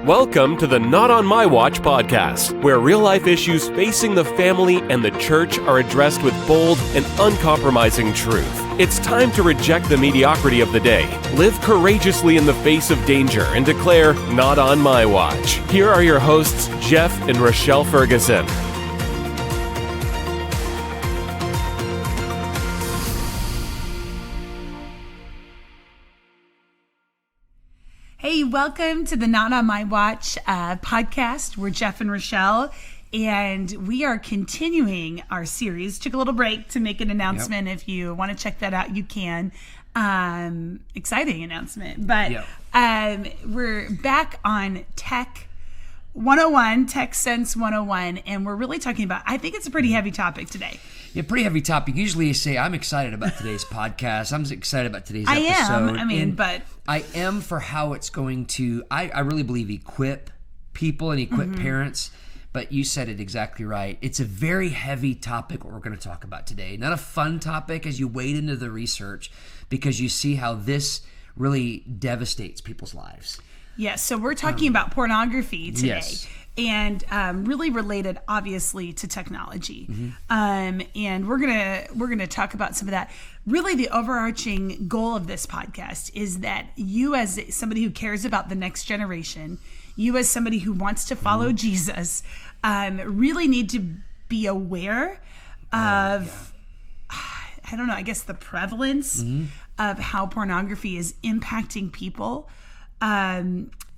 Welcome to the Not On My Watch podcast, where real-life issues facing the family and the church are addressed with bold and uncompromising truth. It's time to reject the mediocrity of the day, live courageously in the face of danger, and declare, Not On My Watch. Here are your hosts, Jeff and Rochelle Ferguson. Hey, welcome to the Not On My Watch podcast. We're Jeff and Rochelle, and we are continuing our series. Took a little break to make an announcement. If you want to check that out, you can. Exciting announcement. But we're back on Tech 101, Tech Sense 101, and we're really talking about, I think it's a pretty heavy topic today. Yeah, pretty heavy topic. Usually you say, I'm excited about today's podcast. I'm excited about today's episode. I am for how it's going to, I really believe, equip people and equip parents. But you said it exactly right. It's a very heavy topic, what we're going to talk about today. Not a fun topic as you wade into the research, because you see how this really devastates people's lives. Yes, so we're talking about pornography today. Yes. And really related, obviously, to technology. And we're gonna talk about some of that. Really, the overarching goal of this podcast is that you, as somebody who cares about the next generation, you as somebody who wants to follow Jesus, really need to be aware of, I don't know, I guess the prevalence of how pornography is impacting people.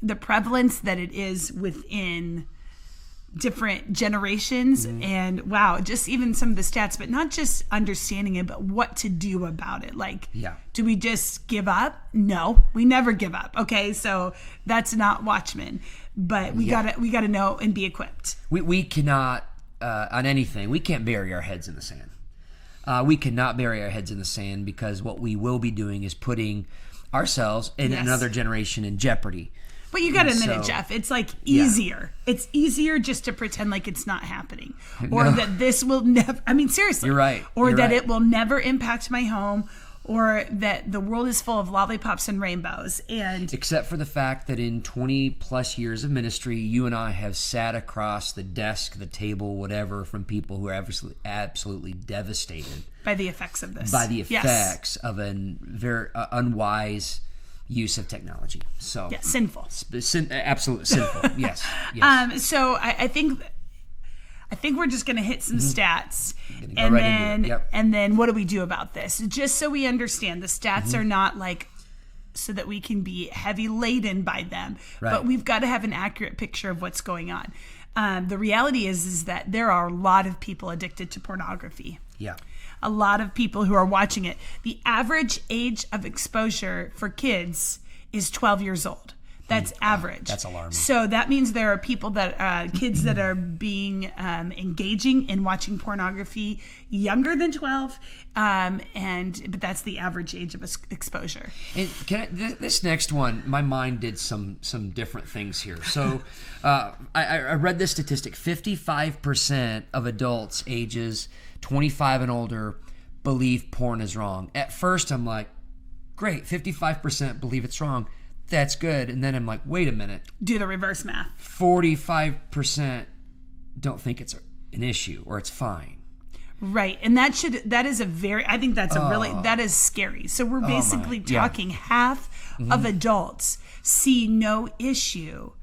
The prevalence that it is within different generations, and wow, just even some of the stats, but not just understanding it, but what to do about it. Like, do we just give up? No, we never give up. Okay, so that's not Watchmen, but we gotta know and be equipped. We cannot on anything. We can't bury our heads in the sand. We cannot bury our heads in the sand, because what we will be doing is putting ourselves and another generation in jeopardy. But you got to admit it, Jeff. It's like easier. It's easier just to pretend like it's not happening, or that this will never. I mean, seriously, you're right. Or that it will never impact my home, or that the world is full of lollipops and rainbows. And except for the fact that in 20 plus years of ministry, you and I have sat across the desk, the table, whatever, from people who are absolutely devastated by the effects of this. By the effects of a very unwise use of technology. So sinful. Absolutely sinful. Yes. So I think we're just going to hit some stats, and then what do we do about this? Just so we understand, the stats are not like so that we can be heavy laden by them, but we've got to have an accurate picture of what's going on. The reality is that there are a lot of people addicted to pornography. Yeah. A lot of people who are watching it. The average age of exposure for kids is 12 years old. That's average. That's alarming. So that means there are people that kids that are being engaging in watching pornography younger than 12, but that's the average age of exposure. And this next one, my mind did some different things here. So I read this statistic: 55% of adults ages 25 and older believe porn is wrong. At first, I'm like, great, 55% believe it's wrong. That's good. And then I'm like, wait a minute. Do the reverse math. 45% don't think it's an issue or it's fine. Right. And that is that is scary. So we're basically talking half of adults see no issue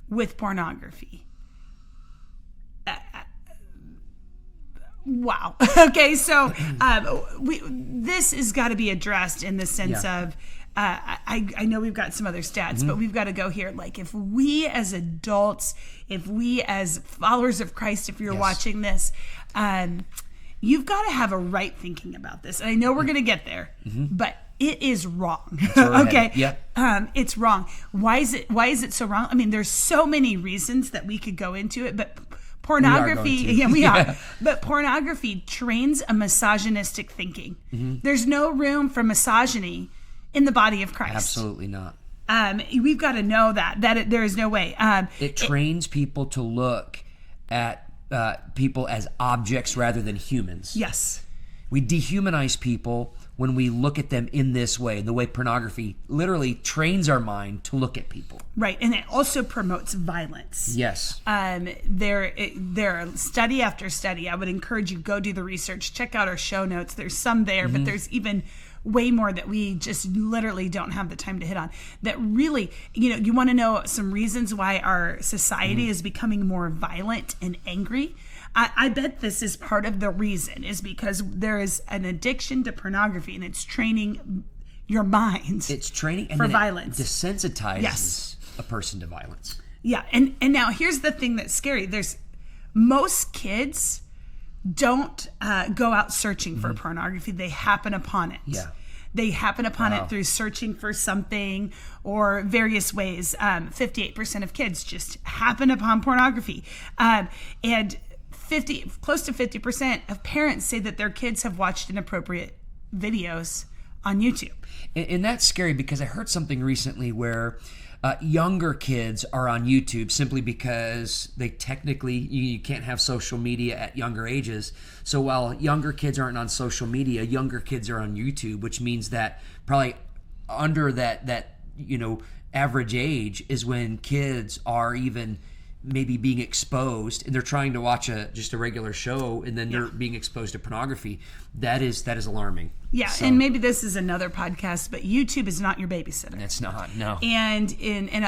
with pornography. Wow. Okay. So this has got to be addressed in the sense of, I know we've got some other stats, but we've got to go here. Like, if we as adults, if we as followers of Christ, if you're watching this, you've got to have a right thinking about this. And I know we're going to get there, but it is wrong. Okay. Yep. It's wrong. Why is it so wrong? I mean, there's so many reasons that we could go into it, but pornography, we are. But pornography trains a misogynistic thinking. There's no room for misogyny in the body of Christ. Absolutely not. We've got to know that there is no way. It trains people to look at people as objects rather than humans. Yes. We dehumanize people when we look at them in this way, the way pornography literally trains our mind to look at people. Right, and it also promotes violence. Yes. There are study after study. I would encourage you, go do the research, check out our show notes. There's some there, but there's even way more that we just literally don't have the time to hit on. That really, you want to know some reasons why our society is becoming more violent and angry. I bet this is part of the reason, is because there is an addiction to pornography, and it's training your mind. It's training for violence. It desensitizes a person to violence. Yeah, and now here's the thing that's scary. Most kids don't go out searching for pornography. They happen upon it. Yeah. They happen upon it through searching for something or various ways. 58% of kids just happen upon pornography. And close to 50% of parents say that their kids have watched inappropriate videos on YouTube. And that's scary, because I heard something recently where younger kids are on YouTube simply because they technically, you can't have social media at younger ages. So while younger kids aren't on social media, younger kids are on YouTube, which means that probably under that average age is when kids are even maybe being exposed, and they're trying to watch just a regular show, and then they're being exposed to pornography. That is alarming. Yeah, so, and maybe this is another podcast, but YouTube is not your babysitter. It's not, no. And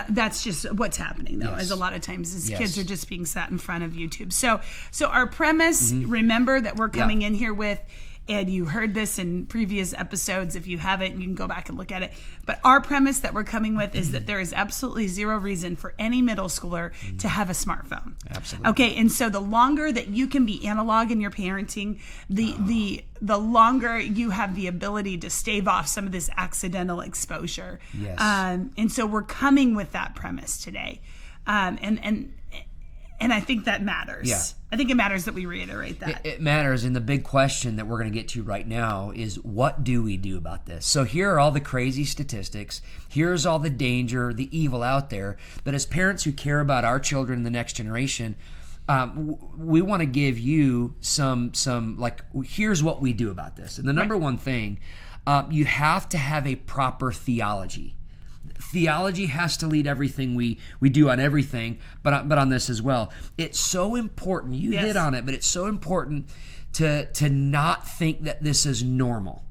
that's just what's happening, though, as a lot of times is kids are just being sat in front of YouTube. So our premise, remember that we're coming in here with, and you heard this in previous episodes. If you haven't, you can go back and look at it. But our premise that we're coming with is that there is absolutely zero reason for any middle schooler to have a smartphone. Absolutely. Okay, and so the longer that you can be analog in your parenting, the longer you have the ability to stave off some of this accidental exposure. Yes. And so we're coming with that premise today. And I think that matters. Yeah. I think it matters that we reiterate that. It matters, and the big question that we're going to get to right now is, what do we do about this? So here are all the crazy statistics. Here's all the danger, the evil out there. But as parents who care about our children and the next generation, we want to give you some here's what we do about this. And the number one thing, you have to have a proper theology. Theology has to lead everything we do on everything, but on this as well. It's so important. You hit on it, but it's so important to not think that this is normal.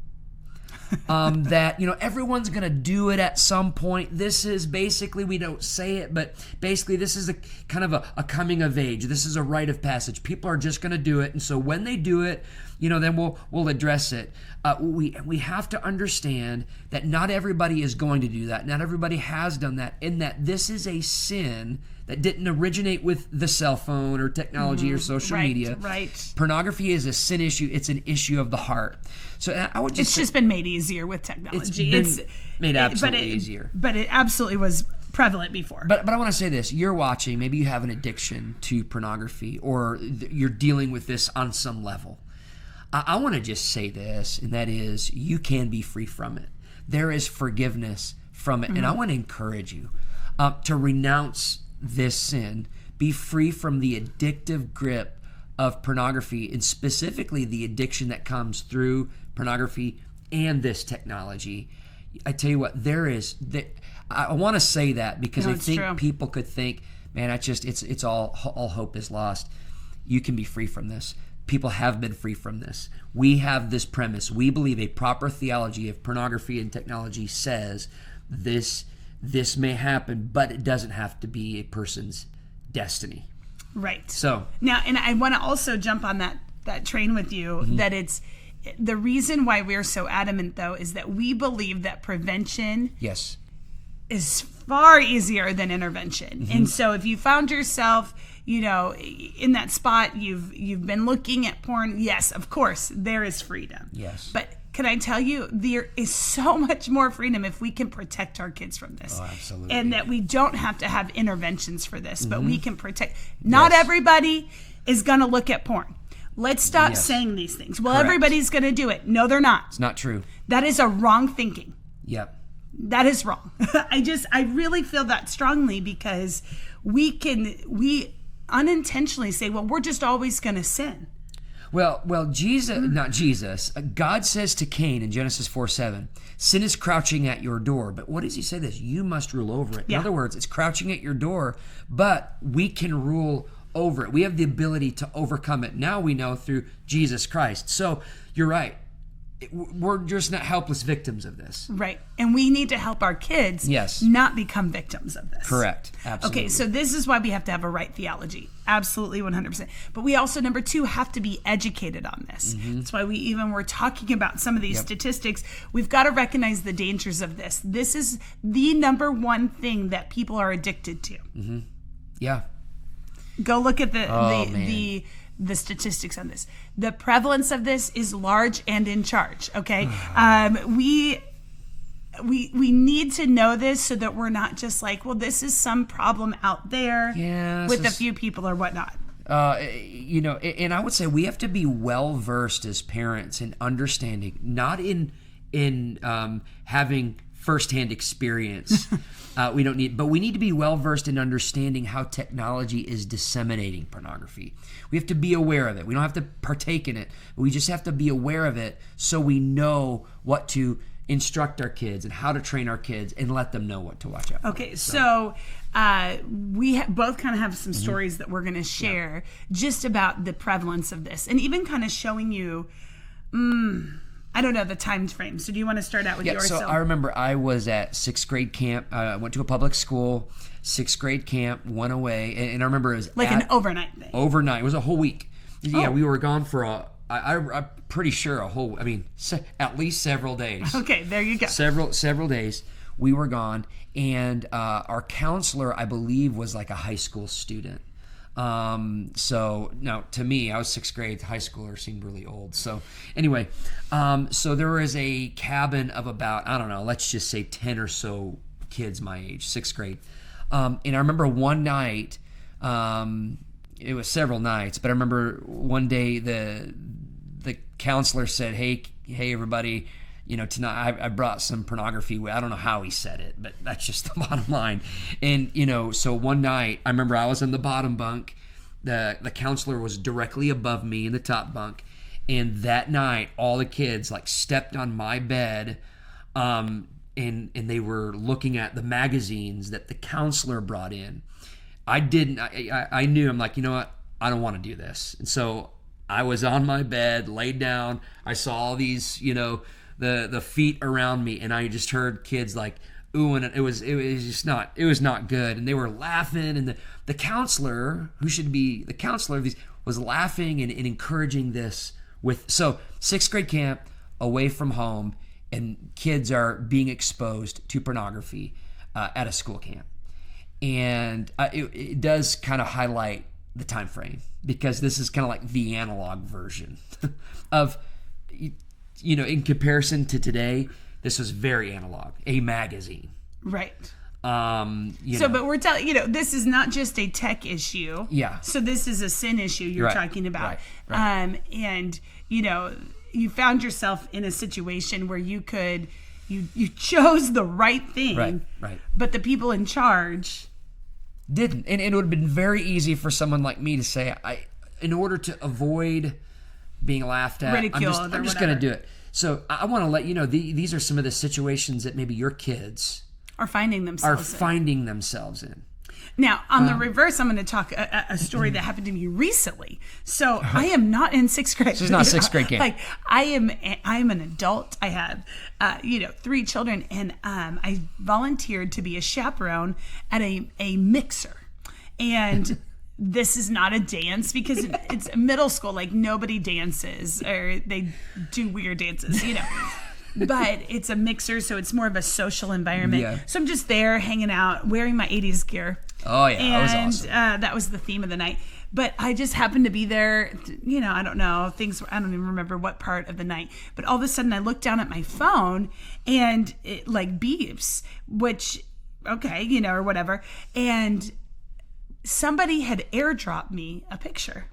That everyone's going to do it at some point. This is basically, we don't say it, but basically this is a kind of a coming of age. This is a rite of passage. People are just going to do it, and so when they do it, then we'll address it. We have to understand that not everybody is going to do that. Not everybody has done that, and that this is a sin that didn't originate with the cell phone or technology or social media. Right. Pornography is a sin issue. It's an issue of the heart. So I would just just been made easier with technology. It's made absolutely easier. But it absolutely was prevalent before. But I want to say this. You're watching, maybe you have an addiction to pornography, or you're dealing with this on some level. I want to just say this, and that is, you can be free from it. There is forgiveness from it. And I want to encourage you to renounce this sin, be free from the addictive grip of pornography, and specifically the addiction that comes through pornography and this technology. I tell you what, I want to say that because I think people could think, man, it's all hope is lost. You can be free from this. People have been free from this. We have this premise. We believe a proper theology of pornography and technology says this may happen, but it doesn't have to be a person's destiny. Right. So now, and I want to also jump on that train with you, that it's the reason why we're so adamant, though, is that we believe that prevention is far easier than intervention. And so if you found yourself, in that spot, you've been looking at porn, yes, of course, there is freedom. Yes. But can I tell you, there is so much more freedom if we can protect our kids from this. Oh, absolutely. And that we don't have to have interventions for this, but we can protect. Not everybody is going to look at porn. Let's stop saying these things. Well, everybody's going to do it. No, they're not. It's not true. That is a wrong thinking. Yep. That is wrong. I really feel that strongly, because we unintentionally say, well, we're just always going to sin. Well, not Jesus. God says to Cain in Genesis 4:7, sin is crouching at your door. But what does he say this? You must rule over it. In other words, it's crouching at your door, but we can rule over it. We have the ability to overcome it. Now we know through Jesus Christ. So you're right. We're just not helpless victims of this. Right. And we need to help our kids not become victims of this. Correct. Absolutely. Okay, so this is why we have to have a right theology. Absolutely, 100%. But we also, number 2, have to be educated on this. That's why we even were talking about some of these statistics. We've got to recognize the dangers of this. This is the number one thing that people are addicted to. Yeah. Go look at the statistics on this. The prevalence of this is large and in charge. Okay, we need to know this so that we're not just like, well, this is some problem out there with a few people or whatnot. And I would say we have to be well versed as parents in understanding, not in having firsthand experience. We need to be well versed in understanding how technology is disseminating pornography. We have to be aware of it. We don't have to partake in it. We just have to be aware of it so we know what to instruct our kids and how to train our kids and let them know what to watch out for. Okay, so we both kind of have some stories that we're going to share just about the prevalence of this, and even kind of showing you I don't know the time frame. So do you want to start out with yours? So I remember I was at 6th grade camp. I went to a public school, 6th grade camp, went away. And I remember it was like an overnight thing. Overnight. It was a whole week. Yeah, we were gone for I'm pretty sure at least several days. Okay, there you go. Several days. We were gone. And our counselor, I believe, was like a high school student. So now to me, I was 6th grade. High schooler seemed really old. So anyway, so there was a cabin of about, I don't know, let's just say 10 or so kids my age, 6th grade. And I remember one night, it was several nights, but I remember one day the counselor said, hey everybody, tonight I brought some pornography. I don't know how he said it, but that's just the bottom line. And, so one night, I remember I was in the bottom bunk. The counselor was directly above me in the top bunk. And that night, all the kids stepped on my bed, and they were looking at the magazines that the counselor brought in. I knew, I'm like, you know what? I don't want to do this. And so I was on my bed, laid down. I saw all these, the feet around me, and I just heard kids ooh, and it was not good, and they were laughing, and the counselor, who should be the counselor of these, was laughing and encouraging this so 6th grade camp, away from home, and kids are being exposed to pornography at a school camp, and it does kind of highlight the time frame, because this is kind of like the analog version of, in comparison to today, this was very analog, a magazine. Right. But we're telling, this is not just a tech issue. Yeah. So this is a sin issue you're talking about. Right. And, you found yourself in a situation where you chose the right thing. Right. But the people in charge didn't. And it would have been very easy for someone like me to say, in order to avoid being laughed at, ridiculed, I'm just going to do it. So I want to let you know, these are some of the situations that maybe your kids are finding themselves in. Now, on the reverse, I'm going to talk a story that happened to me recently. So I am not in 6th grade. This is not 6th grade camp. I am an adult. I have 3 children, and I volunteered to be a chaperone at a mixer. And this is not a dance, because it's middle school. Nobody dances, or they do weird dances, But it's a mixer, so it's more of a social environment. Yeah. So I'm just there hanging out, wearing my 80s gear. Oh, yeah, that was awesome. And that was the theme of the night. But I just happened to be there, I don't know, I don't even remember what part of the night. But all of a sudden I look down at my phone, and it beeps, which, okay, or whatever. And somebody had airdropped me a picture.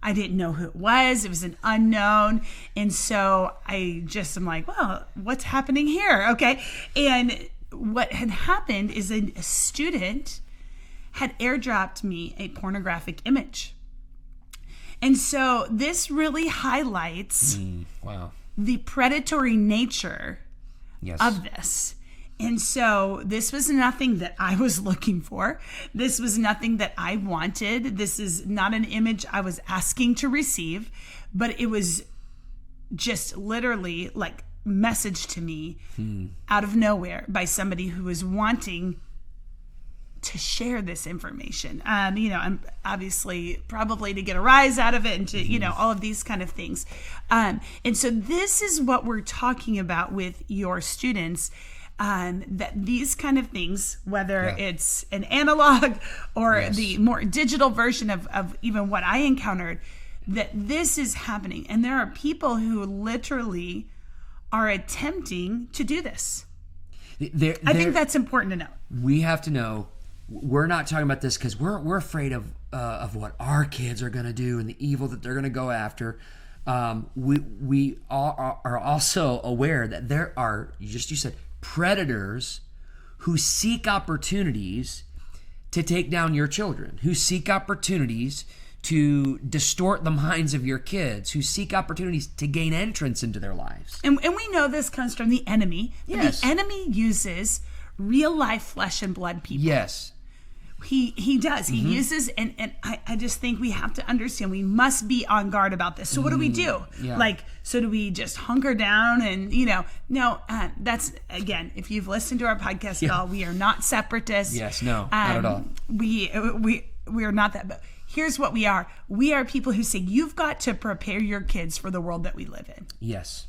I didn't know who it was. It was an unknown. And so I just am like, well, what's happening here? Okay. And what had happened is a student had airdropped me a pornographic image. And so this really highlights the predatory nature of this. And so this was nothing that I was looking for. This was nothing that I wanted. This is not an image I was asking to receive, but it was just literally like messaged to me out of nowhere by somebody who was wanting to share this information. I'm obviously probably to get a rise out of it and to, all of these kind of things. And so this is what we're talking about with your students. That these kind of things, whether it's an analog or the more digital version of even what I encountered, that this is happening. And there are people who literally are attempting to do this. I think that's important to know. We have to know, we're not talking about this because we're afraid of what our kids are going to do and the evil that they're going to go after. We are also aware that there are, you said, predators who seek opportunities to take down your children, who seek opportunities to distort the minds of your kids, who seek opportunities to gain entrance into their lives. And we know this comes from the enemy. Yes. The enemy uses real life flesh and blood people. Yes. He does. He uses, and I just think we have to understand we must be on guard about this. So what do we do? Yeah. So do we just hunker down and, no, that's, again, if you've listened to our podcast at all, we are not separatists. Yes, no, not at all. We are not that, but here's what we are. We are people who say, you've got to prepare your kids for the world that we live in. Yes.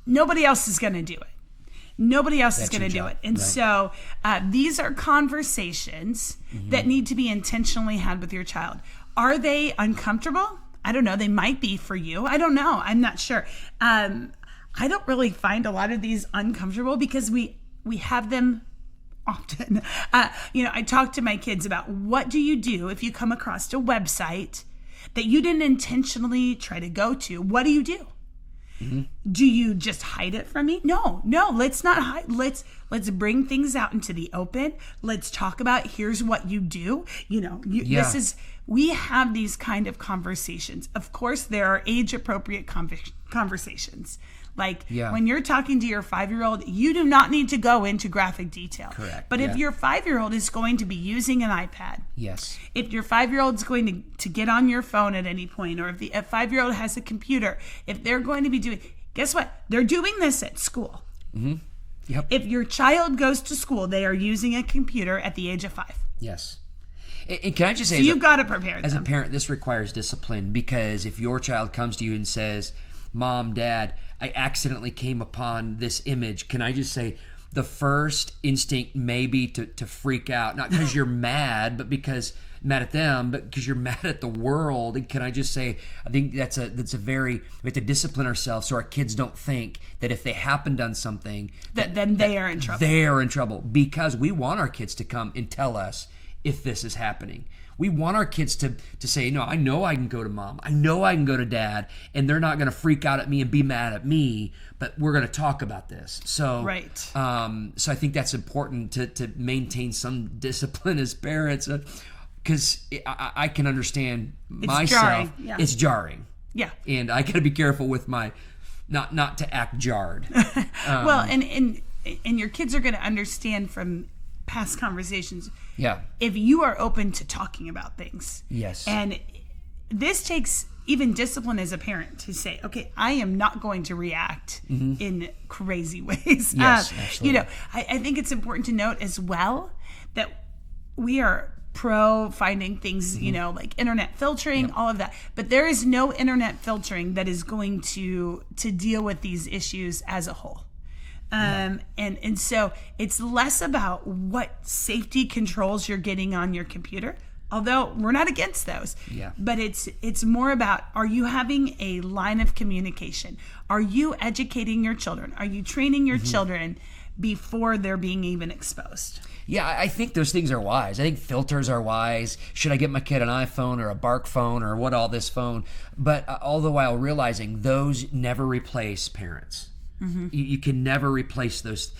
Nobody else is going to do it. Nobody else is going to do it. And so these are conversations that need to be intentionally had with your child. Are they uncomfortable? I don't know. They might be for you. I don't know. I'm not sure. I don't really find a lot of these uncomfortable because we have them often. I talk to my kids about what do you do if you come across a website that you didn't intentionally try to go to? What do you do? Do you just hide it from me? No, let's not hide. Let's bring things out into the open. Let's talk about, here's what you do. This is, we have these kind of conversations. Of course, there are age appropriate conversations. When you're talking to your 5-year-old, you do not need to go into graphic detail. Correct. But if your 5-year-old is going to be using an iPad, if your 5-year-old is going to get on your phone at any point, or if a 5-year-old has a computer, if they're going to be doing, guess what? They're doing this at school. Yep. If your child goes to school, they are using a computer at the age of 5. Yes. And can I just say, so you've got to prepare them. As a parent, this requires discipline, because if your child comes to you and says, Mom, Dad, I accidentally came upon this image, can I just say, the first instinct may be to freak out, not because you're mad, but because mad at them, but because you're mad at the world. And can I just say, I think that's a very, we have to discipline ourselves so our kids don't think that if they happen done something, then they are in trouble. They are in trouble, because we want our kids to come and tell us if this is happening. We want our kids to say, no, I know I can go to Mom. I know I can go to Dad, and they're not going to freak out at me and be mad at me, but we're going to talk about this. So, so I think that's important to maintain some discipline as parents, because I can understand myself. It's jarring. Yeah. And I got to be careful with my, not to act jarred. Well, and your kids are going to understand from past conversations. If you are open to talking about things. Yes. And this takes even discipline as a parent to say, okay, I am not going to react in crazy ways. Yes, absolutely. I think it's important to note as well that we are pro finding things, like internet filtering, all of that. But there is no internet filtering that is going to deal with these issues as a whole. And so it's less about what safety controls you're getting on your computer, although we're not against those. But it's more about, are you having a line of communication? Are you educating your children? Are you training your children before they're being even exposed? Yeah, I think those things are wise. I think filters are wise. Should I get my kid an iPhone or a Bark phone or what all this phone? But all the while realizing those never replace parents. You can never replace those.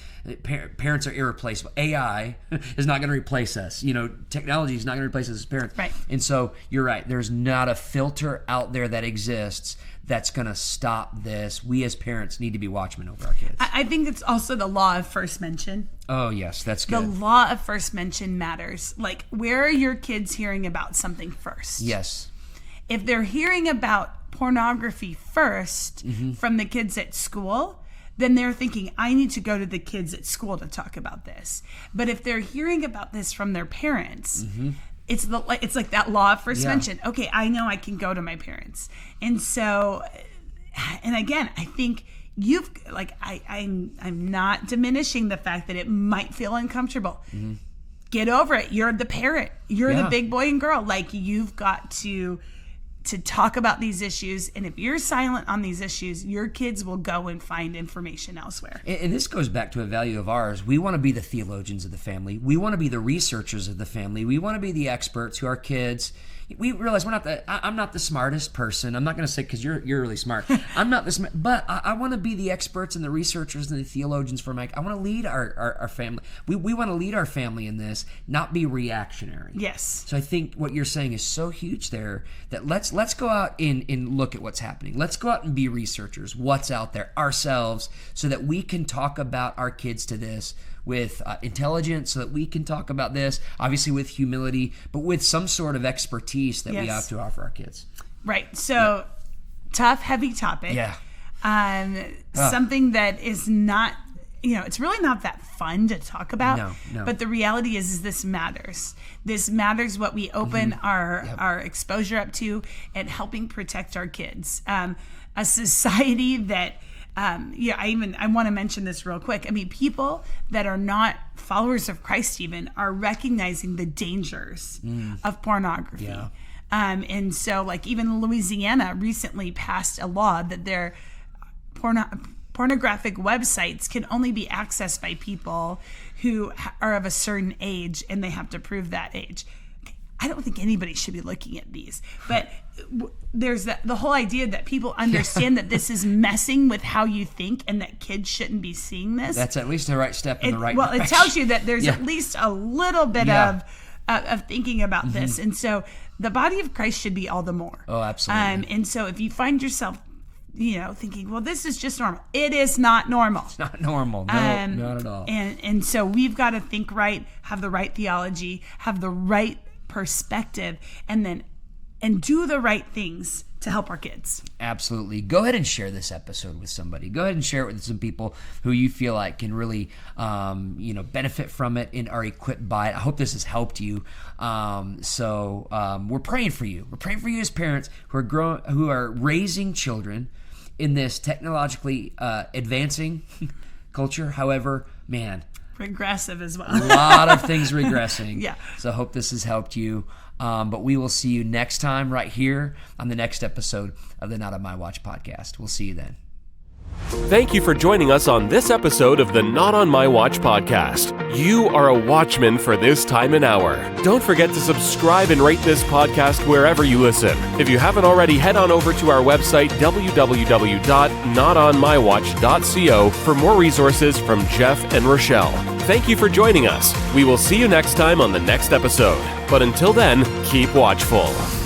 Parents are irreplaceable. AI is not going to replace us. Technology is not going to replace us as parents. Right. And so you're right. There's not a filter out there that exists that's going to stop this. We as parents need to be watchmen over our kids. I think it's also the law of first mention. Oh, yes, that's good. The law of first mention matters. Like, where are your kids hearing about something first? Yes. If they're hearing about pornography first from the kids at school, then they're thinking, I need to go to the kids at school to talk about this. But if they're hearing about this from their parents, it's like that law of first mention. Okay, I know I can go to my parents. And so, and again, I think I'm not diminishing the fact that it might feel uncomfortable. Get over it. You're the parent. You're the big boy and girl. Like, you've got to talk about these issues, and if you're silent on these issues, your kids will go and find information elsewhere. And this goes back to a value of ours. We want to be the theologians of the family. We want to be the researchers of the family. We want to be the experts who our kids. We realize I'm not the smartest person. I'm not going to say, because you're really smart. I'm not the smart, but I want to be the experts and the researchers and the theologians for Mike. I want to lead our family. We want to lead our family in this, not be reactionary. Yes. So I think what you're saying is so huge there, that let's go out and look at what's happening. Let's go out and be researchers, what's out there ourselves, so that we can talk about our kids to this with intelligence, so that we can talk about this, obviously with humility, but with some sort of expertise that we have to offer our kids. Right. So, tough, heavy topic. Yeah. Something that is not, it's really not that fun to talk about. No. But the reality is this matters. This matters what we open our exposure up to, and helping protect our kids. A society that, I want to mention this real quick. I mean, people that are not followers of Christ even are recognizing the dangers of pornography. Yeah. And so, like, even Louisiana recently passed a law that their pornographic websites can only be accessed by people who are of a certain age, and they have to prove that age. I don't think anybody should be looking at these, but there's the whole idea that people understand that this is messing with how you think, and that kids shouldn't be seeing this. That's at least the right step in the right direction. Well, it tells you that there's at least a little bit of thinking about this. And so the body of Christ should be all the more. Oh, absolutely. And so if you find yourself, thinking, well, this is just normal. It is not normal. It's not normal. No, not at all. And so we've got to think right, have the right theology, have the right perspective, and do the right things to help our kids. Absolutely. Go ahead and share this episode with somebody. Go ahead and share it with some people who you feel like can really, benefit from it and are equipped by it. I hope this has helped you. We're praying for you. We're praying for you as parents who are raising children in this technologically advancing culture. However, man, regressive as well. A lot of things regressing. Yeah. So I hope this has helped you. But we will see you next time right here on the next episode of the Not On My Watch podcast. We'll see you then. Thank you for joining us on this episode of the Not On My Watch podcast. You are a watchman for this time and hour. Don't forget to subscribe and rate this podcast wherever you listen. If you haven't already, head on over to our website, www.notonmywatch.co, for more resources from Jeff and Rochelle. Thank you for joining us. We will see you next time on the next episode. But until then, keep watchful.